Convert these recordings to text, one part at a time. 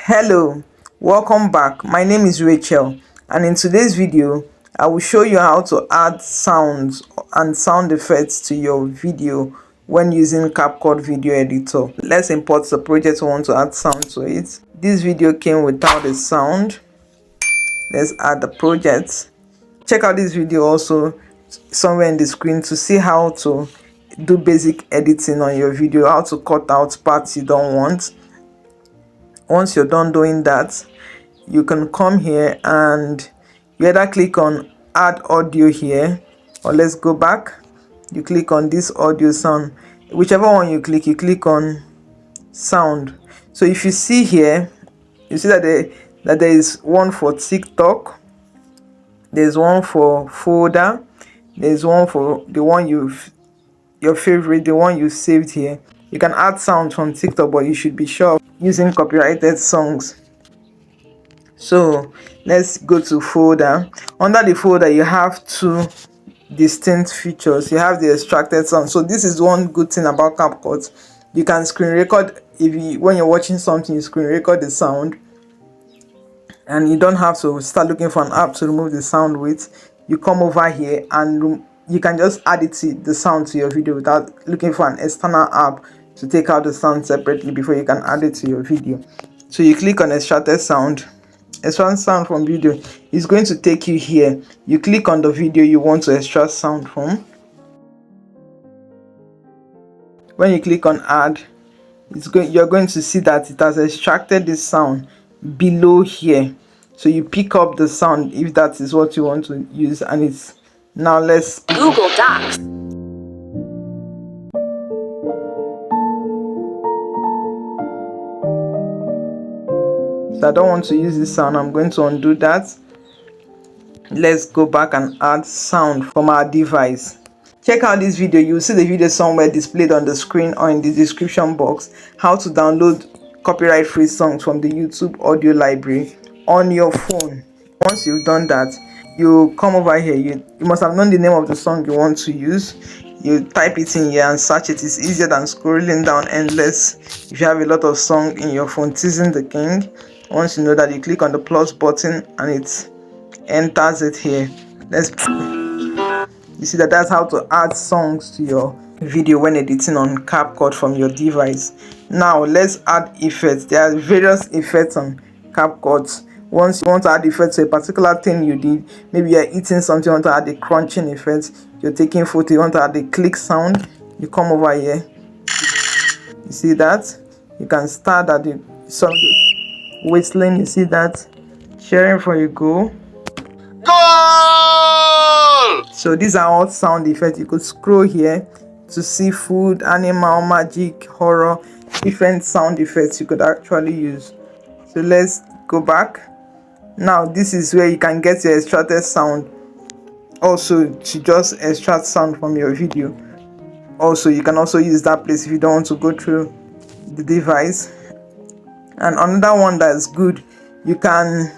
Hello, welcome back. My name is Rachel, and in today's video I will show you how to add sounds and sound effects to your video when using CapCut video editor. Let's import the project we want to add sound to it. This video came without a sound. Let's add the project. Check out this video also somewhere in the screen to see how to do basic editing on your video, how to cut out parts you don't want. Once you're done doing that, you can come here and you either click on add audio here, or let's go back, you click on this audio sound. Whichever one you click on sound. So if you see here, you see that there is one for TikTok, there's one for folder, there's one for the one your favorite, the one you saved here. You can add sound from TikTok, but you should be sure of using copyrighted songs. So let's go to folder. Under the folder you have two distinct features. You have the extracted sound. So this is one good thing about CapCut. You can screen record. When you're watching something, you screen record the sound, and you don't have to start looking for an app to remove the sound with. You come over here and you can just add the sound to your video without looking for an external app to take out the sound separately before you can add it to your video. So you click on extracted sound. Extract sound from video is going to take you here. You click on the video you want to extract sound from. When you click on add, you're going to see that it has extracted this sound below here. So you pick up the sound if that is what you want to use, and it's now let's Google Docs. So I don't want to use this sound. I'm going to undo that. Let's go back and add sound from our device. Check out this video. You'll see the video somewhere displayed on the screen or in the description box, how to download copyright free songs from the YouTube audio library on your phone. Once you've done that, you come over here. You must have known the name of the song you want to use. You type it in here and search it. It's easier than scrolling down endless if you have a lot of song in your phone. Teasing the King. Once you know that, you click on the plus button and it enters it here. You see that's how to add songs to your video when editing on CapCut from your device. Now let's add effects. There are various effects on CapCut. Once you want to add effects to a particular thing you did, maybe you're eating something, you want to add a crunching effect, you're taking photo, you want to add a click sound, you come over here. You see that? You can start at the song whistling, you see that? Cheering for your goal. Goal! So these are all sound effects. You could scroll here to see food, animal, magic, horror, different sound effects you could actually use. So let's go back. Now this is where you can get your extracted sound. Also, to just extract sound from your video. Also, you can also use that place if you don't want to go through the device. And another one that is good, you can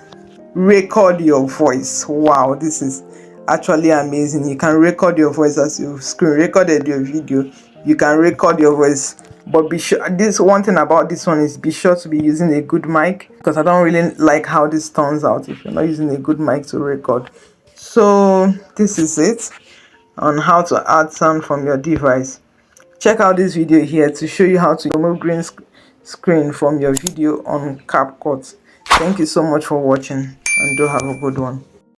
record your voice. Wow, this is actually amazing. You can record your voice as you screen recorded your video. You can record your voice, but be sure, this one thing about this one is be sure to be using a good mic, because I don't really like how this turns out if you're not using a good mic to record. So this is it on how to add sound from your device. Check out this video here to show you how to remove green screen from your video on CapCut. Thank you so much for watching, and do have a good one.